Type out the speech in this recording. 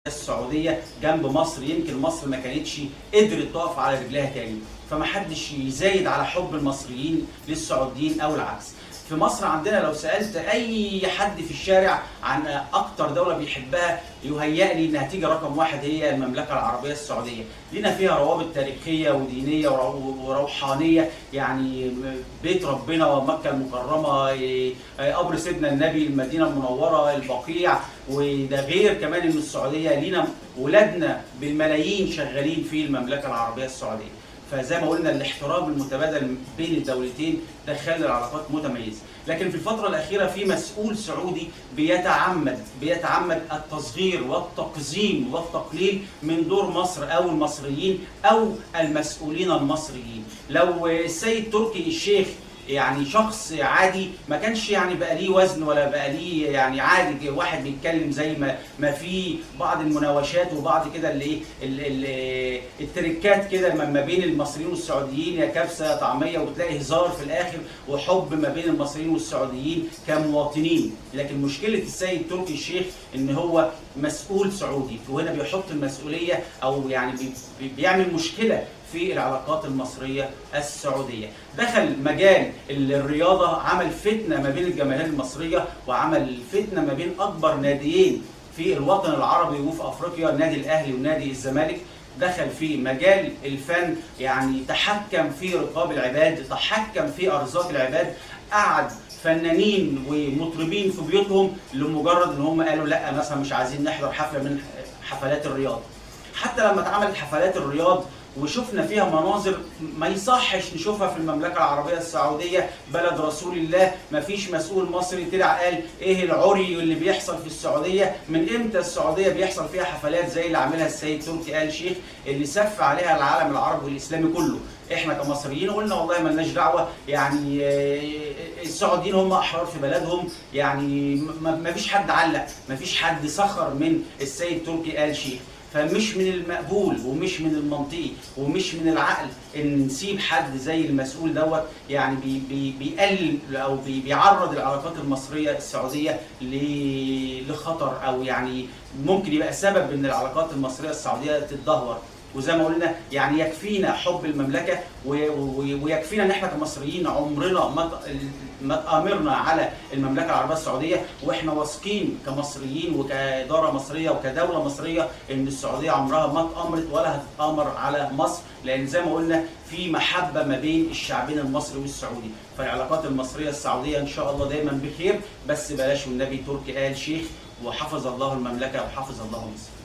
السعوديه جنب مصر، يمكن مصر ما كانتش قدرت تقف على رجلها تاني، فمحدش يزايد على حب المصريين للسعوديين او العكس. في مصر عندنا لو سالت اي حد في الشارع عن اكتر دوله بيحبها يهيأ لي انها تيجي رقم واحد هي المملكه العربيه السعوديه، لنا فيها روابط تاريخيه ودينيه وروحانيه، يعني بيت ربنا ومكه المكرمه، قبر سيدنا النبي، المدينه المنوره، البقيع، وده غير كمان ان السعوديه لينا ولادنا بالملايين شغالين في المملكه العربيه السعوديه. فزي ما قلنا الاحترام المتبادل بين الدولتين ده خلى العلاقات متميزه، لكن في الفتره الاخيره في مسؤول سعودي بيتعمد التصغير والتقزيم والتقليل من دور مصر او المصريين او المسؤولين المصريين. لو السيد تركي الشيخ يعني شخص عادي ما كانش يعني بقى ليه وزن ولا بقى ليه يعني عادي واحد بيتكلم زي ما في بعض المناوشات وبعض كده التركات كده ما بين المصريين والسعوديين، يا كبسه يا طعميه، وبتلاقي هزار في الاخر وحب ما بين المصريين والسعوديين كمواطنين. لكن مشكله السيد تركي الشيخ ان هو مسؤول سعودي، وهنا بيحط المسؤوليه او يعني بيعمل مشكله في العلاقات المصرية السعودية. دخل مجال الرياضة، عمل فتنة ما بين الجماهير المصرية، وعمل فتنة ما بين أكبر ناديين في الوطن العربي وفي أفريقيا، نادي الأهلي ونادي الزمالك. دخل في مجال الفن، يعني تحكم في رقاب العباد، تحكم في أرزاق العباد، قعد فنانين ومطربين في بيوتهم لمجرد ان هم قالوا لا مثلا مش عايزين نحضر حفلة من حفلات الرياض. حتى لما اتعملت حفلات الرياض وشفنا فيها مناظر ما يصحش نشوفها في المملكه العربيه السعوديه، بلد رسول الله، ما فيش مسؤول مصري طلع قال ايه العري اللي بيحصل في السعوديه. من امتى السعوديه بيحصل فيها حفلات زي اللي عاملها السيد تركي آل شيخ اللي سف عليها العالم العربي والاسلامي كله؟ احنا كمصريين قلنا والله مالناش دعوه، يعني السعوديين هم احرار في بلدهم، يعني ما فيش حد علق، ما فيش حد سخر من السيد تركي آل شيخ. فمش من المقبول ومش من المنطقي ومش من العقل ان نسيب حد زي المسؤول دوت يعني بيقلل او بيعرض العلاقات المصريه السعوديه لخطر، او يعني ممكن يبقى سبب ان العلاقات المصريه السعوديه تتدهور. وزي ما قلنا يعني يكفينا حب المملكه ويكفينا ان احنا كمصريين عمرنا ما تآمرنا على المملكه العربيه السعوديه، واحنا واثقين كمصريين وكاداره مصريه وكدوله مصريه ان السعوديه عمرها ما تآمرت ولا هتتآمر على مصر، لان زي ما قلنا في محبه ما بين الشعبين المصري والسعودي. فالعلاقات المصريه السعوديه ان شاء الله دايما بخير، بس بلاش والنبي تركي آل شيخ، وحفظ الله المملكه وحفظ الله مصر.